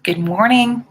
Good morning.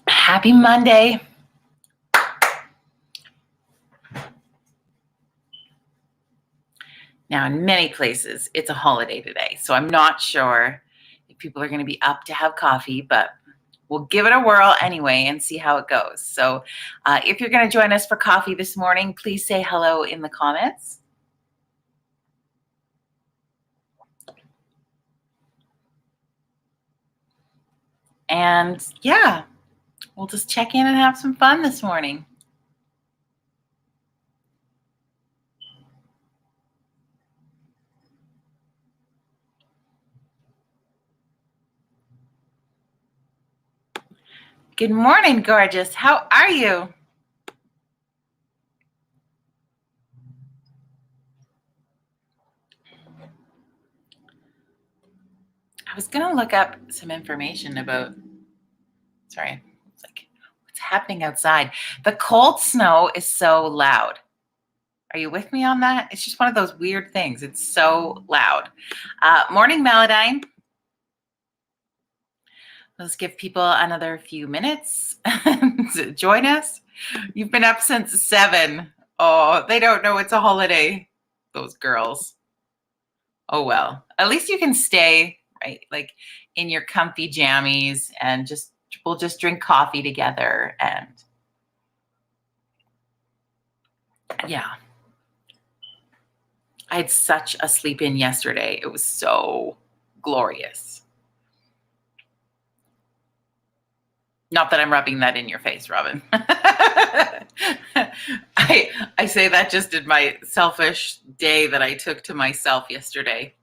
Happy Monday. Now, in many places, it's a holiday today, so I'm not sure if people are going to be up to have coffee, but we'll give it a whirl anyway and see how it goes. So if you're going to join us for coffee this morning, please say hello in the comments. And yeah, we'll just check in and have some fun this morning. Good morning, gorgeous. How are you? I was going to look up some information about, sorry, it's like, what's happening outside? The cold snow is so loud. Are you with me on that? It's just one of those weird things. It's so loud. Morning, Meladine. Let's give people another few minutes to join us. You've been up since 7. Oh, they don't know it's a holiday, those girls. Oh, well, at least you can stay, right? Like in your comfy jammies and we'll just drink coffee together. And yeah. I had such a sleep in yesterday. It was so glorious. Not that I'm rubbing that in your face, Robin. I say that just in my selfish day that I took to myself yesterday.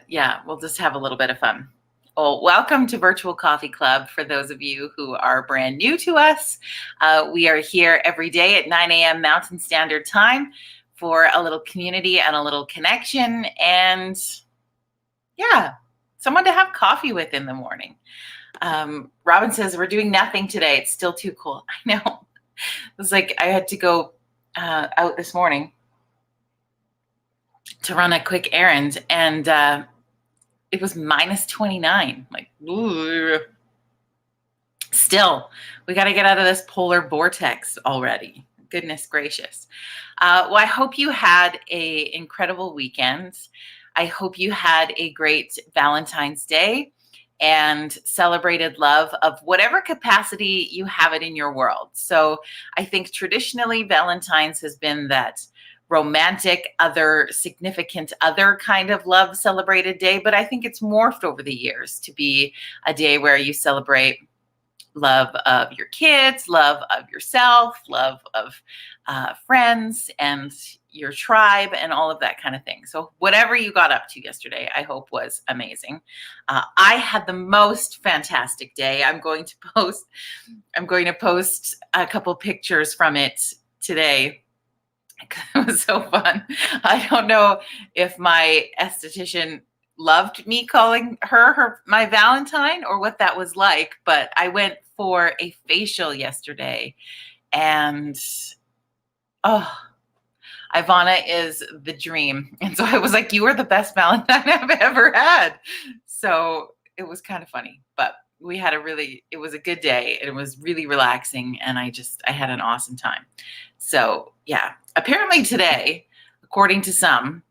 Yeah, we'll just have a little bit of fun. Well, welcome to Virtual Coffee Club. For those of you who are brand new to us, we are here every day at 9 a.m. Mountain Standard Time for a little community and a little connection, and yeah, someone to have coffee with in the morning. Robin says, we're doing nothing today. It's still too cool. I know. It was like I had to go out this morning to run a quick errand, and it was minus 29. Like, ooh. Still, we got to get out of this polar vortex already. Goodness gracious. Well, I hope you had an incredible weekend. I hope you had a great Valentine's Day and celebrated love of whatever capacity you have it in your world. So I think traditionally Valentine's has been that romantic, other significant other kind of love celebrated day, but I think it's morphed over the years to be a day where you celebrate love of your kids, love of yourself, love of friends and your tribe and all of that kind of thing. So whatever you got up to yesterday, I hope was amazing. I had the most fantastic day. I'm going to post a couple pictures from it today. It was so fun. I don't know if my esthetician loved me calling her my Valentine or what that was like, but I went for a facial yesterday, and Ivana is the dream. And so I was like, you are the best Valentine I've ever had. So it was kind of funny, but we had it was a good day. It was really relaxing, and I had an awesome time. So yeah, apparently today, according to some,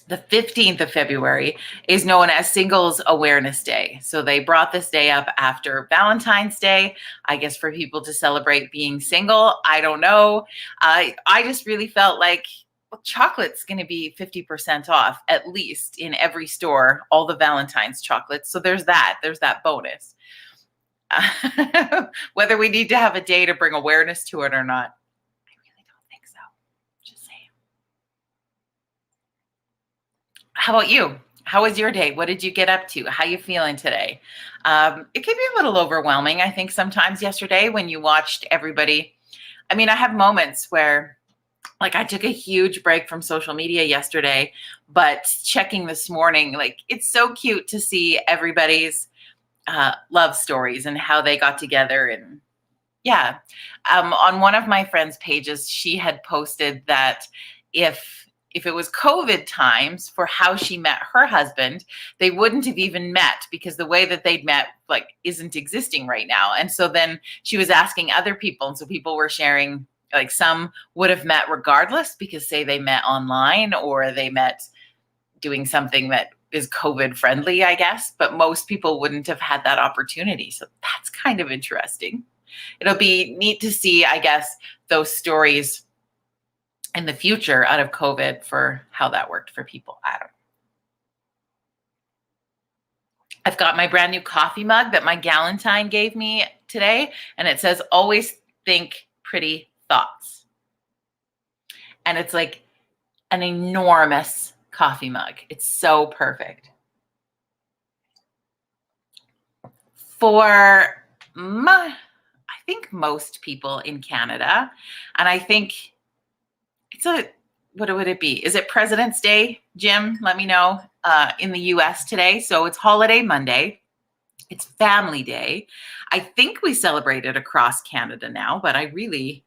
the 15th of February is known as Singles Awareness Day. So they brought this day up after Valentine's Day, I guess for people to celebrate being single. I don't know. I just really felt like chocolate's going to be 50% off at least in every store, all the Valentine's chocolates. So there's that bonus. Whether we need to have a day to bring awareness to it or not, I really don't think so. Just saying. How about you? How was your day? What did you get up to? How you feeling today? It can be a little overwhelming, I think, sometimes yesterday when you watched everybody. I mean, I have moments where, like, I took a huge break from social media yesterday, but checking this morning, like, it's so cute to see everybody's love stories and how they got together. And yeah, on one of my friends' pages, she had posted that if if it was COVID times for how she met her husband, they wouldn't have even met because the way that they'd met like isn't existing right now. And so then she was asking other people. And so people were sharing, like some would have met regardless because say they met online or they met doing something that is COVID friendly, I guess, but most people wouldn't have had that opportunity. So that's kind of interesting. It'll be neat to see, I guess, those stories in the future out of COVID for how that worked for people. I don't know. I've got my brand new coffee mug that my Galentine gave me today, and it says, always think pretty thoughts. And it's like an enormous coffee mug. It's so perfect. For I think most people in Canada, and I think what would it be? Is it President's Day, Jim? Let me know in the US today. So it's holiday Monday. It's Family Day. I think we celebrate it across Canada now, but it's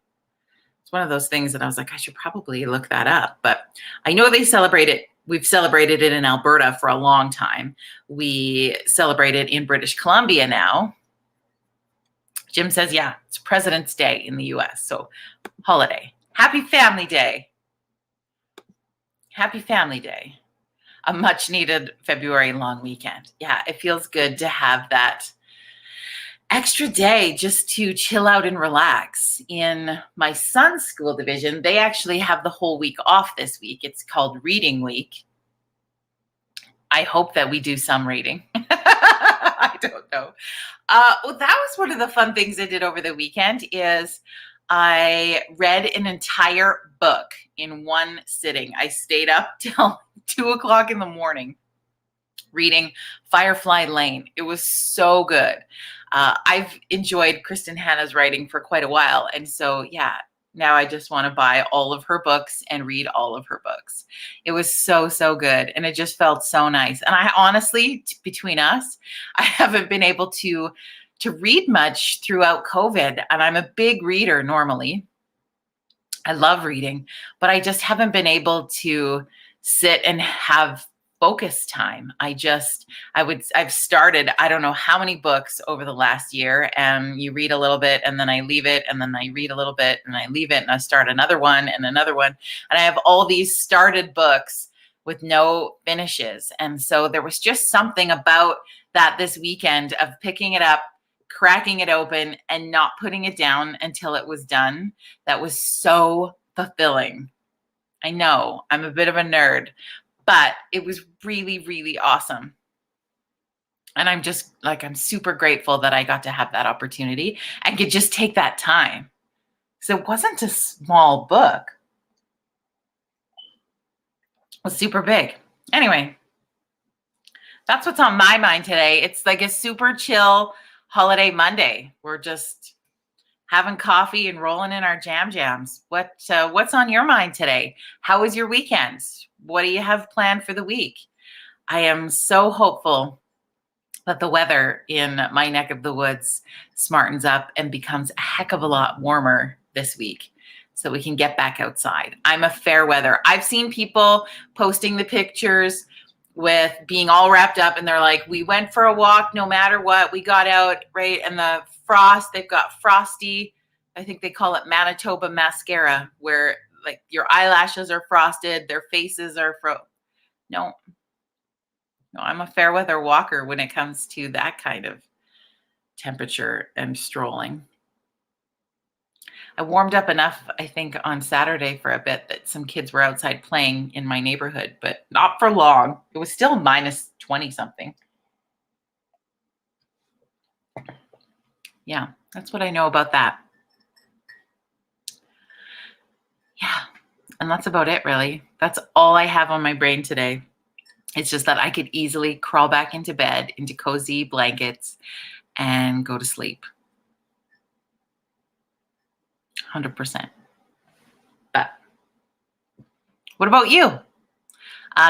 one of those things that I was like, I should probably look that up. But I know they celebrate it. We've celebrated it in Alberta for a long time. We celebrate it in British Columbia now. Jim says, yeah, it's President's Day in the US. So holiday. Happy Family Day. Happy Family Day. A much needed February long weekend. Yeah, it feels good to have that extra day just to chill out and relax. In my son's school division, they actually have the whole week off this week. It's called Reading Week. I hope that we do some reading. I don't know. Well, that was one of the fun things I did over the weekend is I read an entire book in one sitting. I stayed up till 2:00 in the morning reading Firefly Lane. It was so good. I've enjoyed Kristen Hanna's writing for quite a while. And so, yeah, now I just want to buy all of her books and read all of her books. It was so, so good. And it just felt so nice. And I honestly, between us, I haven't been able to read much throughout COVID. And I'm a big reader normally. I love reading, but I just haven't been able to sit and have focus time. I've started, I don't know how many books over the last year, and you read a little bit and then I leave it, and then I read a little bit and I leave it, and I start another one and another one. And I have all these started books with no finishes. And so there was just something about that this weekend of picking it up, cracking it open, and not putting it down until it was done. That was so fulfilling. I know I'm a bit of a nerd, but it was really, really awesome. And I'm super grateful that I got to have that opportunity and could just take that time. So it wasn't a small book. It was super big. Anyway, that's what's on my mind today. It's like a super chill holiday Monday. We're just having coffee and rolling in our jams. What's on your mind today? How was your weekend? What do you have planned for the week? I am so hopeful that the weather in my neck of the woods smartens up and becomes a heck of a lot warmer this week so we can get back outside. I'm a fair weather. I've seen people posting the pictures with being all wrapped up and they're like, we went for a walk no matter what. We got out, right? And the frost, they've got frosty, I think they call it Manitoba mascara, where like your eyelashes are frosted, their faces are No, I'm a fair weather walker when it comes to that kind of temperature and strolling. I warmed up enough, I think, on Saturday for a bit that some kids were outside playing in my neighborhood, but not for long. It was still minus 20 something. Yeah, that's what I know about that. Yeah, and that's about it, really. That's all I have on my brain today. It's just that I could easily crawl back into bed, into cozy blankets, and go to sleep. 100%. But what about you?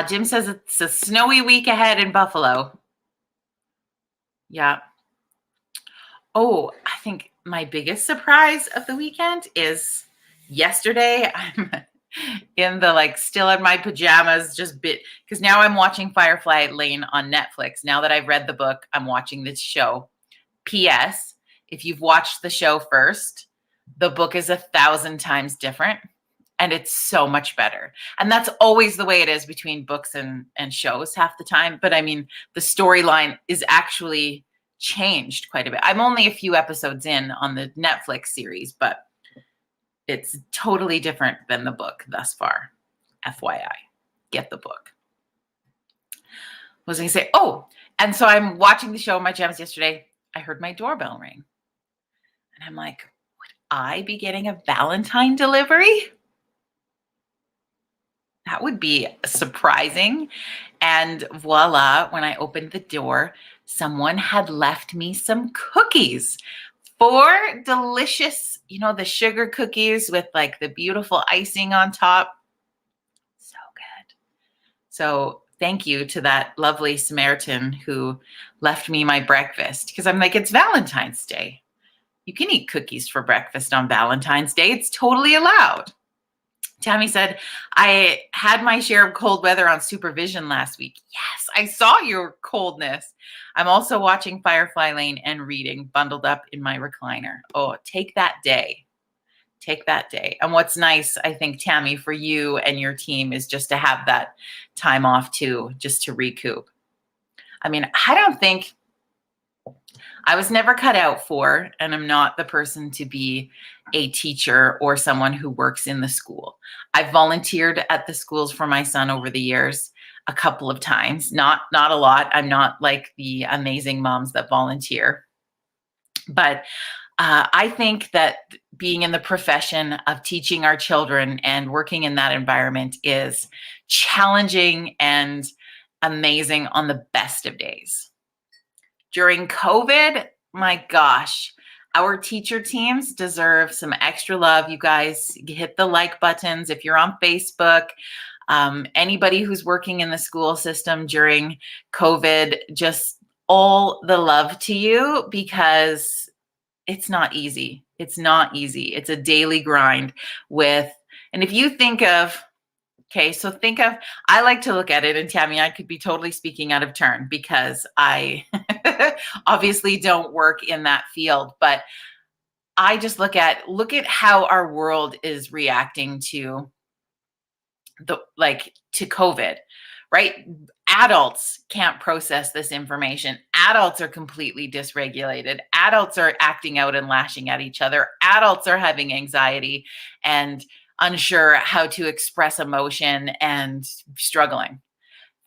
Jim says it's a snowy week ahead in Buffalo. Yeah. Oh, I think my biggest surprise of the weekend is yesterday. in the like still in my pajamas, just bit because now I'm watching Firefly Lane on Netflix. Now that I've read the book, I'm watching this show. P.S. If you've watched the show first, the book is 1,000 times different and it's so much better. And that's always the way it is between books and shows half the time. But I mean, the storyline is actually changed quite a bit. I'm only a few episodes in on the Netflix series, but it's totally different than the book thus far. FYI, get the book. What was I going to say? Oh, and so I'm watching the show in my jams yesterday. I heard my doorbell ring. And I'm like, would I be getting a Valentine delivery? That would be surprising. And voila, when I opened the door, someone had left me some cookies. 4 delicious, the sugar cookies with like the beautiful icing on top. So good. So thank you to that lovely Samaritan who left me my breakfast, because I'm like, it's Valentine's Day. You can eat cookies for breakfast on Valentine's Day. It's totally allowed. Tammy said, I had my share of cold weather on supervision last week. Yes, I saw your coldness. I'm also watching Firefly Lane and reading, bundled up in my recliner. Oh, take that day. Take that day. And what's nice, I think, Tammy, for you and your team is just to have that time off too, just to recoup. I mean, I was never cut out for, and I'm not the person to be a teacher or someone who works in the school. I've volunteered at the schools for my son over the years a couple of times, not a lot. I'm not like the amazing moms that volunteer. But I think that being in the profession of teaching our children and working in that environment is challenging and amazing on the best of days. During COVID, my gosh, our teacher teams deserve some extra love. You guys hit the like buttons if you're on Facebook. Anybody who's working in the school system during COVID, just all the love to you, because it's not easy. It's not easy. It's a daily grind and if you think of, okay, so I like to look at it, and Tammy, I could be totally speaking out of turn because I obviously don't work in that field, but I just look at how our world is reacting to to COVID, right? Adults can't process this information. Adults are completely dysregulated. Adults are acting out and lashing at each other. Adults are having anxiety and unsure how to express emotion and struggling.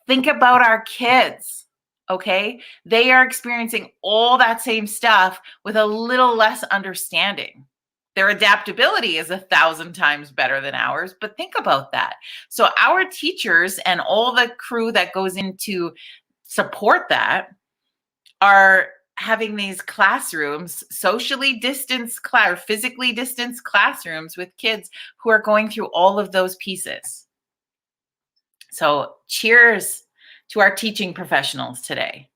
Think about our kids, okay? They are experiencing all that same stuff with a little less understanding. Their adaptability is 1,000 times better than ours, but think about that. So our teachers and all the crew that goes in to support that are having these classrooms, socially distanced physically distanced classrooms with kids who are going through all of those pieces. So cheers to our teaching professionals today.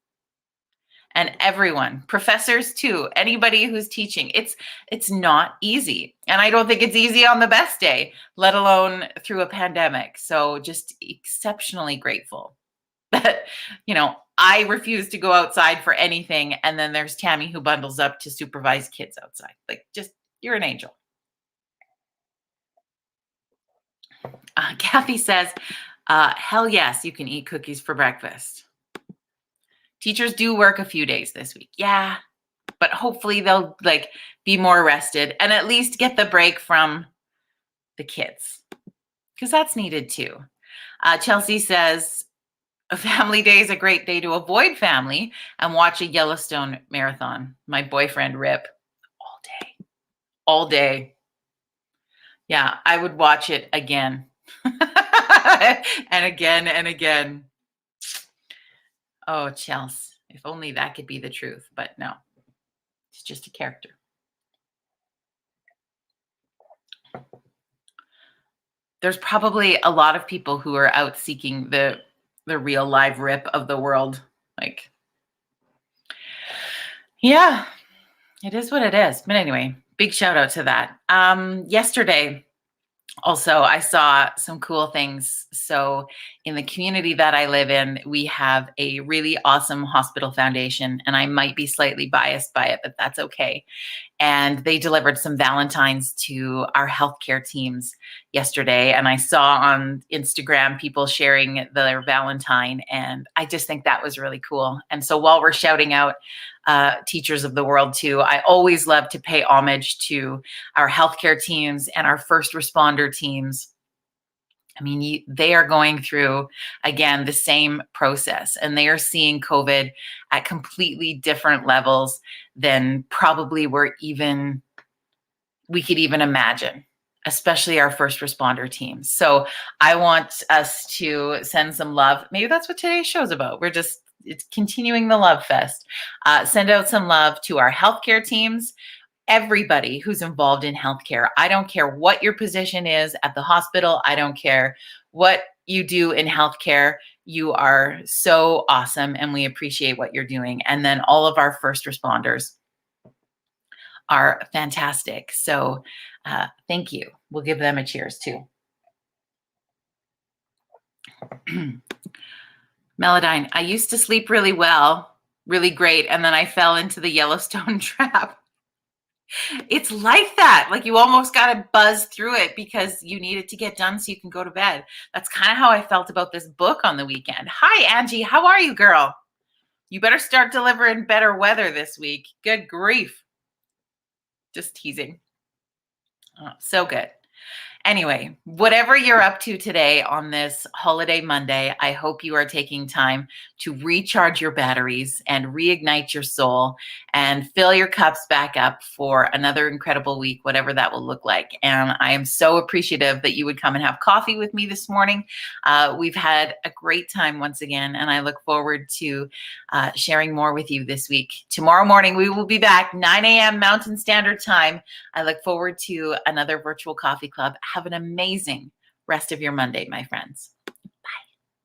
And everyone, professors too, anybody who's teaching, it's not easy. And I don't think it's easy on the best day, let alone through a pandemic. So just exceptionally grateful that, I refuse to go outside for anything. And then there's Tammy who bundles up to supervise kids outside. You're an angel. Kathy says, hell yes, you can eat cookies for breakfast. Teachers do work a few days this week. Yeah, but hopefully they'll be more rested and at least get the break from the kids, because that's needed too. Chelsea says, a family day is a great day to avoid family and watch a Yellowstone marathon. My boyfriend, Rip, all day. Yeah, I would watch it again and again and again. Oh, Chelsea, if only that could be the truth, but no, it's just a character. There's probably a lot of people who are out seeking the real live Rip of the world. Yeah, it is what it is. But anyway, big shout out to that. Yesterday, Also, I saw some cool things. So, in the community that I live in, we have a really awesome hospital foundation, and I might be slightly biased by it, but that's okay. And they delivered some Valentines to our healthcare teams yesterday. And I saw on Instagram people sharing their Valentine, and I just think that was really cool. And so while we're shouting out teachers of the world too, I always love to pay homage to our healthcare teams and our first responder teams. I mean, they are going through, again, the same process, and they are seeing COVID at completely different levels than probably we could even imagine, especially our first responder teams. So I want us to send some love. Maybe that's what today's show is about. It's continuing the love fest. Send out some love to our healthcare teams, everybody who's involved in healthcare. I don't care what your position is at the hospital. I don't care what you do in healthcare. You are so awesome, and we appreciate what you're doing. And then all of our first responders are fantastic. So thank you. We'll give them a cheers too. Melodyne, I used to sleep really well, really great, and then I fell into the Yellowstone trap. It's like that. Like, you almost got to buzz through it because you need it to get done so you can go to bed. That's kind of how I felt about this book on the weekend. Hi, Angie. How are you, girl? You better start delivering better weather this week. Good grief. Just teasing. Oh, so good. Anyway, whatever you're up to today on this holiday Monday, I hope you are taking time to recharge your batteries and reignite your soul and fill your cups back up for another incredible week, whatever that will look like. And I am so appreciative that you would come and have coffee with me this morning. We've had a great time once again, and I look forward to sharing more with you this week. Tomorrow morning, we will be back 9 a.m. Mountain Standard Time. I look forward to another virtual coffee club. Have an amazing rest of your Monday, my friends.